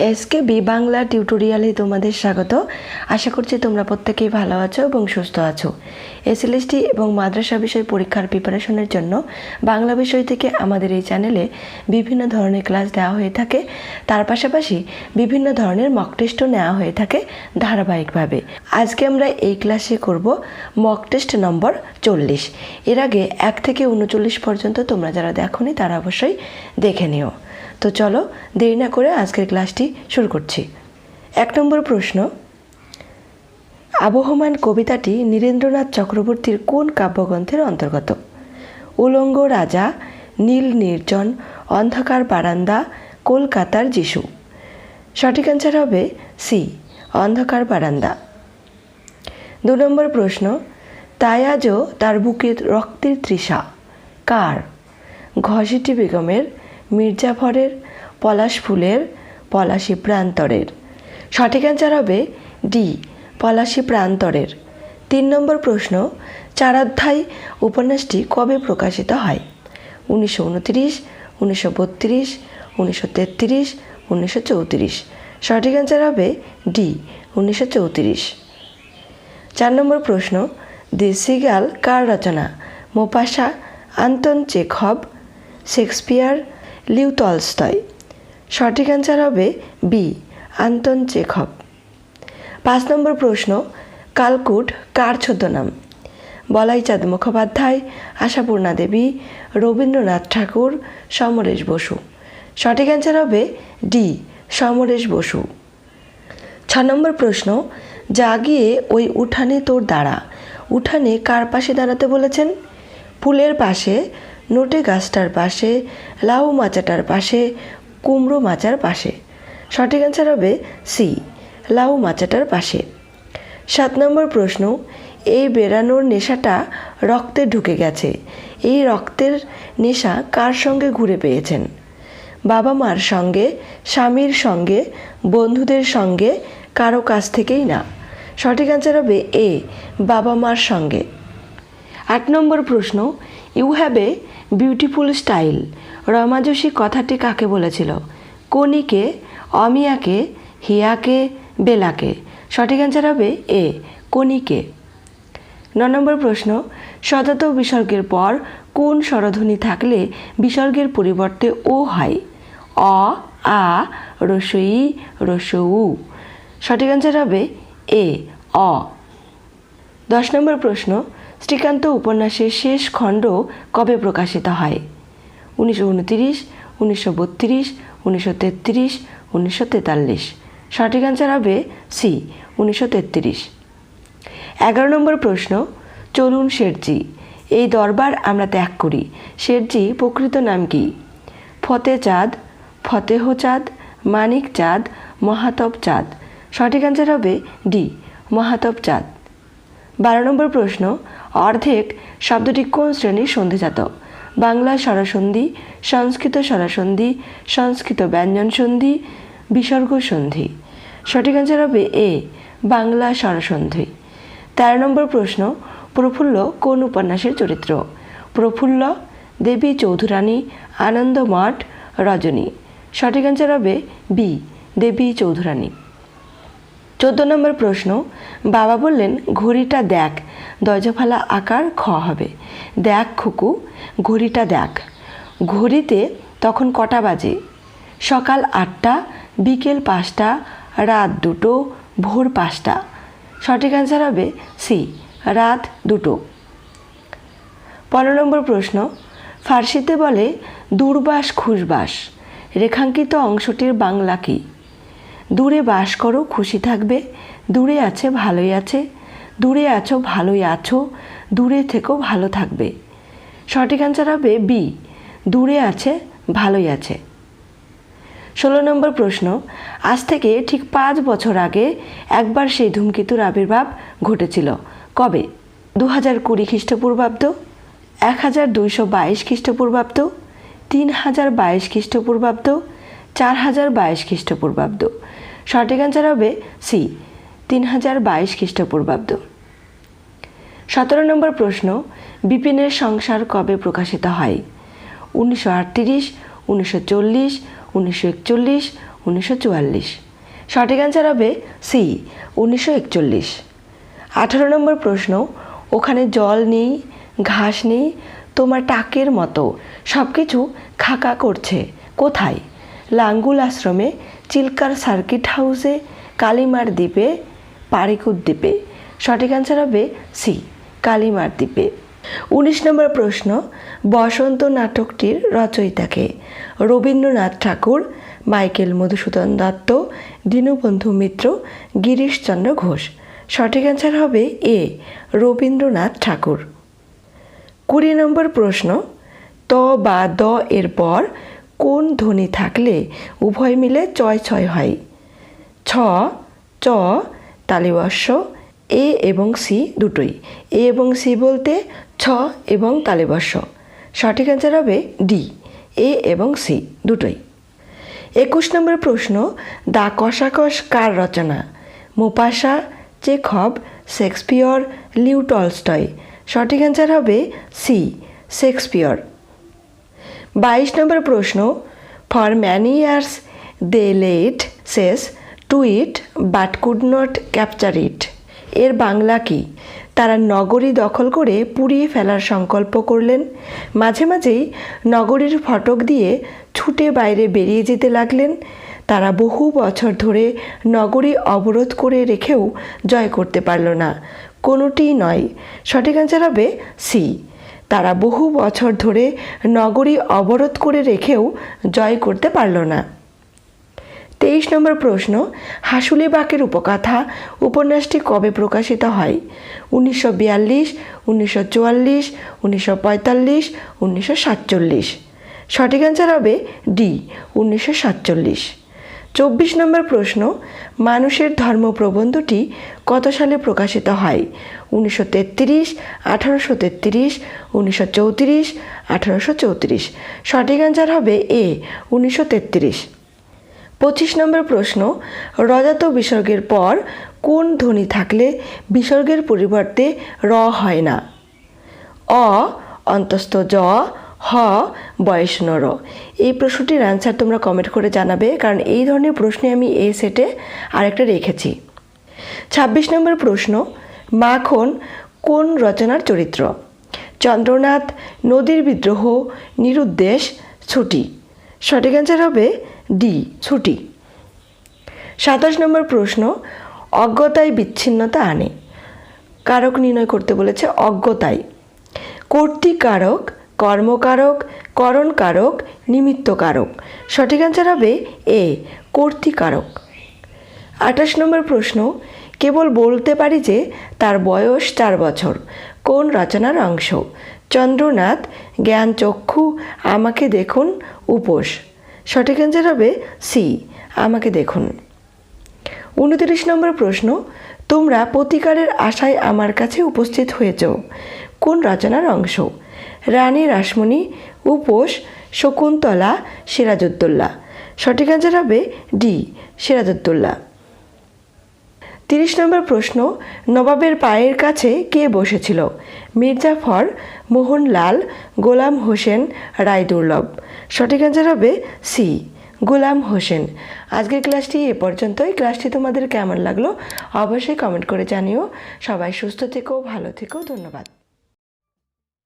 SKB Bangla টিউটোরিয়ালে তোমাদের স্বাগত। আশা করছি তোমরা প্রত্যেকেই ভালো আছো এবং সুস্থ আছো। SLST এবং মাদ্রাসা বিষয় পরীক্ষার প্রিপারেশনের জন্য বাংলা বিষয় থেকে আমাদের এই চ্যানেলে বিভিন্ন ধরনের ক্লাস দেওয়া হয়ে থাকে। তার পাশাপাশি বিভিন্ন ধরনের মক টেস্টও নেওয়া হয়ে থাকে ধারাবাহিকভাবে। আজকে আমরা এই ক্লাসে করব মক টেস্ট নম্বর 40। এর আগে 1 থেকে 39 পর্যন্ত তোমরা যারা দেখোনি তারা অবশ্যই দেখে নিও। তো চলো দেরি না করে আজকের ক্লাসটি শুরু করছি। 1 নম্বর প্রশ্ন, আবহমান কবিতাটি নীরেন্দ্রনাথ চক্রবর্তীর কোন কাব্যগ্রন্থের অন্তর্গত? উলঙ্গ রাজা, নীল নির্জন, অন্ধকার বারান্দা, কলকাতার যিশু। সঠিক অ্যান্সার হবে সি, অন্ধকার বারান্দা। 2 নম্বর প্রশ্ন, তাই আজও তার বুকে রক্তের তৃষা কার? ঘসিটি বেগমের, মির্জাফরের, পলাশ ফুলের, পলাশী প্রান্তরের। সঠিক অ্যান্সার হবে ডি, পলাশী প্রান্তরের। 3 নম্বর প্রশ্ন, 4 অধ্যায় উপন্যাসটি কবে প্রকাশিত হয়? 1929, 1932, 1933, 1934। সঠিক অ্যান্সার হবে ডি, 1934। 4 নম্বর প্রশ্ন, দি সিগাল কার রচনা? Maupassant, Anton Chekhov, Shakespeare, Leo Tolstoy. সঠিক অ্যান্সার হবে বি, আন্তন চেখভ। 5 নম্বর প্রশ্ন, কালকুট কার ছদ্মনাম? বলাইচাঁদ মুখোপাধ্যায়, আশাপূর্ণা দেবী, রবীন্দ্রনাথ ঠাকুর, সমরেশ বসু। সঠিক অ্যান্সার হবে ডি, সমরেশ বসু। 6 নম্বর প্রশ্ন, জাগিয়ে ওই উঠানে তোর দাঁড়া। উঠানে কার পাশে দাঁড়াতে বলেছেন? ফুলের পাশে, নোটে গাছটার পাশে, লাউ মাচাটার পাশে, কুমড়ো মাচার পাশে। সঠিক অ্যান্সার হবে সি, লাউ মাচাটার পাশে। 7 নম্বর প্রশ্ন, এই বেড়ানোর নেশাটা রক্তে ঢুকে গেছে। এই রক্তের নেশা কার সঙ্গে ঘুরে পেয়েছেন? বাবা মার সঙ্গে, স্বামীর সঙ্গে, বন্ধুদের সঙ্গে, কারো কাছ থেকেই না। সঠিক অ্যান্সার হবে এ, বাবা মার সঙ্গে। 8 নম্বর প্রশ্ন, you have a beautiful style. Rama Joshi কথাটি কাকে বলেছিল? কনিকে, অমিয়াকে, হিয়াকে, বেলাকে। সঠিক অ্যান্সার হবে এ, কনিকে। 9 নম্বর প্রশ্ন, শতত বিসর্গের পর কোন স্বরধ্বনি থাকলে বিসর্গের পরিবর্তে ও হয়? অ, আ, রস্বই, রস্বউ। সঠিক অ্যান্সার হবে এ, অ। 10 নম্বর প্রশ্ন, শ্রীকান্ত উপন্যাসের শেষ খণ্ড কবে প্রকাশিত হয়? 1929, 1932, 1933, 1943। সঠিক অ্যান্সার হবে সি, 1933। 11 নম্বর প্রশ্ন, চলুন শেঠজি, এই দরবার আমরা ত্যাগ করি। শেঠজি প্রকৃত নাম কি? ফতে চাঁদ, ফতেহ চাঁদ, মানিক চাঁদ, মহাতব চাঁদ। সঠিক অ্যান্সার হবে ডি, মহাতব চাঁদ। 12 নম্বর প্রশ্ন, অর্ধেক শব্দটি কোন শ্রেণীর সন্ধিজাত? বাংলা স্বরসন্ধি, সংস্কৃত স্বরসন্ধি, সংস্কৃত ব্যঞ্জন সন্ধি, বিসর্গ সন্ধি। সঠিক অ্যান্সার হবে এ, বাংলা স্বরসন্ধি। 13 নম্বর প্রশ্ন, প্রফুল্ল কোন উপন্যাসের চরিত্র? প্রফুল্ল, দেবী চৌধুরানী, আনন্দমঠ, রজনী। সঠিক অ্যান্সার হবে বি, দেবী চৌধুরানী। 14 নম্বর প্রশ্ন, বাবা বললেন ঘড়িটা দেখ, দরজাফালা আকার খ হবে। দেখ খুকু, ঘড়িটা দেখ। ঘড়িতে তখন কটা বাজে? সকাল 8টা, বিকেল 5টা, রাত 2টো, ভোর 5টা। সঠিক অ্যান্সার হবে সি, রাত 2টো। 15 নম্বর প্রশ্ন, ফার্সিতে বলে দূরবাস খুশবাস। রেখাঙ্কিত অংশটির বাংলা কি? দূরে বাস করো খুশি থাকবে, দূরে আছে ভালোই আছে, দূরে আছো ভালোই আছো, দূরে থেকেও ভালো থাকবে। সঠিক অ্যান্সার হবে বি, দূরে আছে ভালোই আছে। 16 নম্বর প্রশ্ন, আজ থেকে ঠিক 5 বছর আগে একবার সেই ধূমকেতুর আবির্ভাব ঘটেছিল। কবে? 2020 খ্রিস্টপূর্বাব্দ, 1222 খ্রিস্টপূর্বাব্দ, 3022 খ্রিস্টপূর্বাব্দ, 4022 খ্রিস্টপূর্বাব্দ। সঠিক অ্যান্সার হবে সি, 3022 খ্রিস্টপূর্বাব্দ। 17 নম্বর প্রশ্ন, বিপিনের সংসার কবে প্রকাশিত হয়? 1938, 1940, 1941, 1944। সঠিক অ্যান্সার হবে সি 1941। 18 নম্বর প্রশ্ন, ওখানে জল নেই, ঘাস নেই, তোমার টাকের মতো সব কিছু খাকা করছে, কোথায়? লাঙ্গুল আশ্রমে, চিল্কার সার্কিট হাউসে, কালিমার দ্বীপে, পারিকুদ দ্বীপে। সঠিক অ্যান্সার হবে সি কালিমার দ্বীপে। 19 নম্বর প্রশ্ন, বসন্ত নাটকটির রচয়িতাকে? রবীন্দ্রনাথ ঠাকুর, মাইকেল মধুসূদন দত্ত, দীনবন্ধু মিত্র, গিরিশচন্দ্র ঘোষ। সঠিক অ্যান্সার হবে এ রবীন্দ্রনাথ ঠাকুর। 20 নম্বর প্রশ্ন, ত বা দ এর পর কোন ধ্বনি থাকলে উভয় মিলে চয় ছয় হয়? ছ, চ, তালিবস্য, এ এবং সি দুটোই। এ এবং সি বলতে ছ এবং তালিবস্য। সঠিক অ্যান্সার হবে ডি এ এবং সি দুটোই। 21 নম্বর প্রশ্ন, দ্য কসাকস কার রচনা? Maupassant, Chekhov, Shakespeare, Leo Tolstoy. সঠিক অ্যান্সার হবে সি শেক্সপিয়র। 22 নম্বর প্রশ্ন, for many years they let siege to it but could not capture it. এর বাংলা কি? তারা নগরী দখল করে পুড়িয়ে ফেলার সংকল্প করলেন, মাঝে মাঝেই নগরীর ফটক দিয়ে ছুটে বাইরে বেরিয়ে যেতে লাগলেন। তারা বহু বছর ধরে নগরী অবরোধ করে রেখেও জয় করতে পারল না, কোনোটিই নয়। সঠিক অ্যান্সার হবে সি তারা বহু বছর ধরে নগরী অবরোধ করে রেখেও জয় করতে পারল না। 23 নম্বর প্রশ্ন, হাসুলি বাঁকের উপকথা উপন্যাসটি কবে প্রকাশিত হয়? 1942, 1944, 1945, 1947। সঠিক অ্যান্সার হবে ডি 1947। 24 নম্বর প্রশ্ন, মানুষের ধর্ম প্রবন্ধটি কত সালে প্রকাশিত হয়? 1933, 1833, 1934, 1834। সঠিক অ্যান্সার হবে এ 1933। 25 নম্বর প্রশ্ন, রজাত বিসর্গের পর কোন ধ্বনি থাকলে বিসর্গের পরিবর্তে র হয় না? অ অন্তস্থ জ, হ বয়স্ন র। এই প্রশ্নটির অ্যান্সার তোমরা কমেন্ট করে জানাবে, কারণ এই ধরনের প্রশ্নে আমি এই সেটে আরেকটা রেখেছি। 26 নম্বর প্রশ্ন, মাখন কোন রচনার চরিত্র? চন্দ্রনাথ, নদীর বিদ্রোহ, নিরুদ্দেশ, ছুটি। সঠিক অ্যান্সার হবে ডি ছুটি। 27 নম্বর প্রশ্ন, অজ্ঞতায় বিচ্ছিন্নতা আনে। কারক নির্ণয় করতে বলেছে অজ্ঞতায়। কর্তৃকারক, কর্মকারক, করণকারক, নিমিত্তকারক। সঠিক অ্যান্সার হবে এ কর্তৃকারক। 28 নম্বর প্রশ্ন, কেবল বলতে পারি যে তার বয়স 4 বছর, কোন রচনার অংশ? চন্দ্রনাথ, জ্ঞানচক্ষু, আমাকে দেখুন, উপোস। সঠিক অ্যান্সার হবে সি আমাকে দেখুন। 29 নম্বর প্রশ্ন, তোমরা প্রতিকারের আশায় আমার কাছে উপস্থিত হয়েছ, কোন রচনার অংশ? রানী রাসমণি, উপোস, শকুন্তলা, সিরাজউদ্দৌলা। সঠিক অ্যান্সার হবে ডি সিরাজউদ্দৌলা। 30 নম্বর প্রশ্ন, নবাবের পায়ের কাছে কে বসেছিল? মির্জাফর, মোহনলাল, গোলাম হোসেন, রায়দুর্লভ। সঠিক অ্যান্সার হবে সি গোলাম হোসেন। আজকের ক্লাসটি এ পর্যন্তই। ক্লাসটি তোমাদের কেমন লাগলো অবশ্যই কমেন্ট করে জানিও। সবাই সুস্থ থেকো, ভালো থেকো, ধন্যবাদ।